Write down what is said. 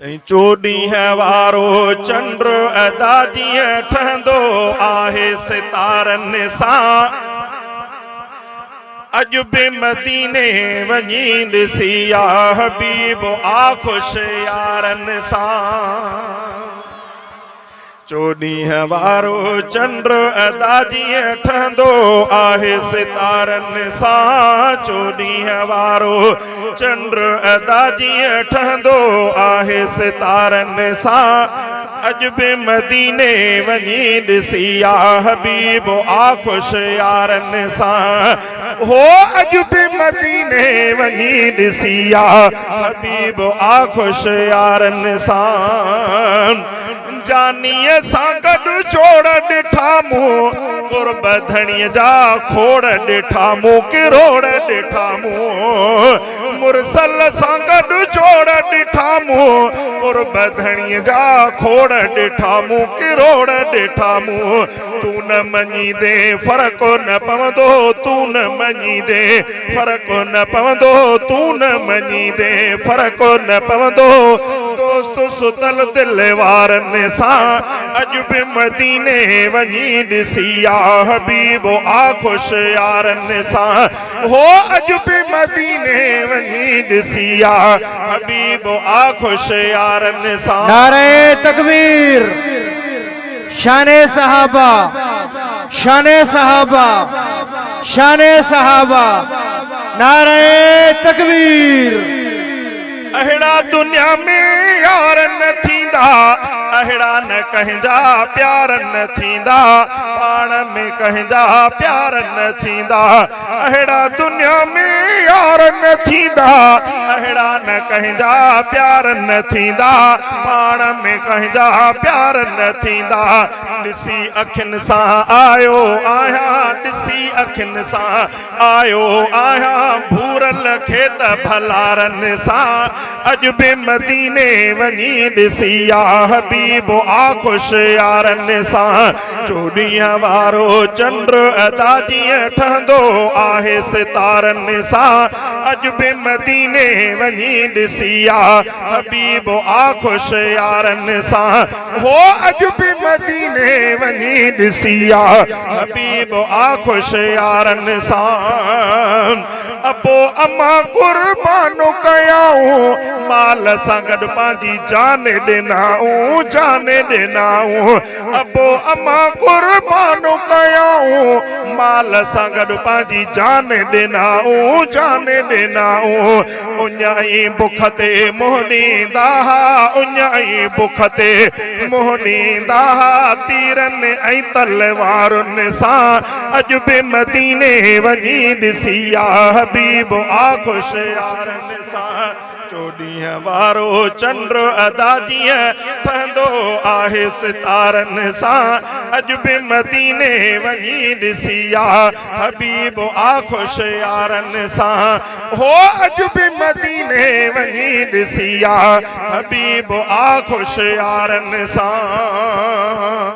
चोॾींह वारो चंड अदा जीअं ठहंदो आहे सितारनि सां। अॼु बि मदीने वञी ॾिसी या हबीब आ ख़ुशि यारनि सां। चोॾींह वारो चंड अदा जीअं ठहंदो आहे सितारनि सां। चोॾींह वारो चंड अदा जीअं ठहंदो आहे सितारनि सां। अॼु बि मदीने वञी ॾिसी या हबीब आ ख़ुशि यारनि सां। हो अॼु बि मदीने वञी ॾिसी या हबीब आ ख़ुशि यारनि सां। जानीअ सां गॾु जोड़ ॾिठा मूं कुर्ब धणीअ जा खोड़ ॾिठा मूं किरोड़ ॾिठा मूं। मुरसल सां गॾु जोड़ ॾिठा मूं कुर्ब धणीअ जा खोड़ ॾिठा मूं किरोड़ ॾिठा मूं। तू न मञीदे फ़र्क़ु न पवंदो, तू न मञीदे फ़र्क़ु न पवंदो, तू न मञीदे फ़र्क़ु न पवंदो। दोस्त सुतल दिल वारनि सां अॼु बि मदीने वञी ॾिसी या हबीब आ ख़ुशि यारनि सां। हो अॼु बि मदीने वञी ॾिसी या हबीब आ ख़ुशि यारनि सां। नारे तकबीर, शाने सहाबा, शाने सहाबा, शाने सहाबा। नारे तकबीर। अहिड़ा दुनिया में यार न थींदा, अहिड़ा न कंहिंजा प्यार न थींदा, पाण में कंहिंजा प्यार न थींदा। अहिड़ा दुनिया में यार न थींदा, अहिड़ा न कंहिंजा प्यार न थींदा, पाण में कंहिंजा प्यार न थींदा। ॾिसी अखियुनि सां आयो आहियां, ॾिसी अखियुनि सां आयो आहियां भूरल खेत भलारनि सां। अॼु बि मदीने वञी ॾिसी या हबीब आ ख़ुशि यारनि सां। चोॾींह वारो चंड अदा जीअं ठहंदो आहे सितारनि सां। अॼु बि मदीने वञी ॾिसी या हबीब आ ख़ुशि यारनि सां। हो अॼु बि मदीने वञी ॾिसी या हबीब आ ख़ुशि यारनि सां। अबो अम्मा कुर्बानो कयाऊं माल सां गॾु पंहिंजी जान ॾिनाऊं, जान ॾिनाऊं। अबो अम्मा कुर्बानो कयाऊं माल सां गॾु पंहिंजी जान ॾिनाऊं, जान ॾिनाऊं। उञाई बुख ते मुंहुं ॾींदा, उञाई बुख ते मुंहुं ॾींदा तीरनि ऐं तलवारुनि सां। अॼु बि मदीने वञी ॾिसी या हबीब आ ख़ुशि यारनि सां। चोॾींह वारो चंड अदा जीअं ठहंदो आहे सितारनि सां। अॼु बि मदीने वञी ॾिसी या हबीब आ ख़ुशि यारनि सां। हो अॼु बि मदीने वञी ॾिसी या हबीब आ ख़ुशि यारनि सां।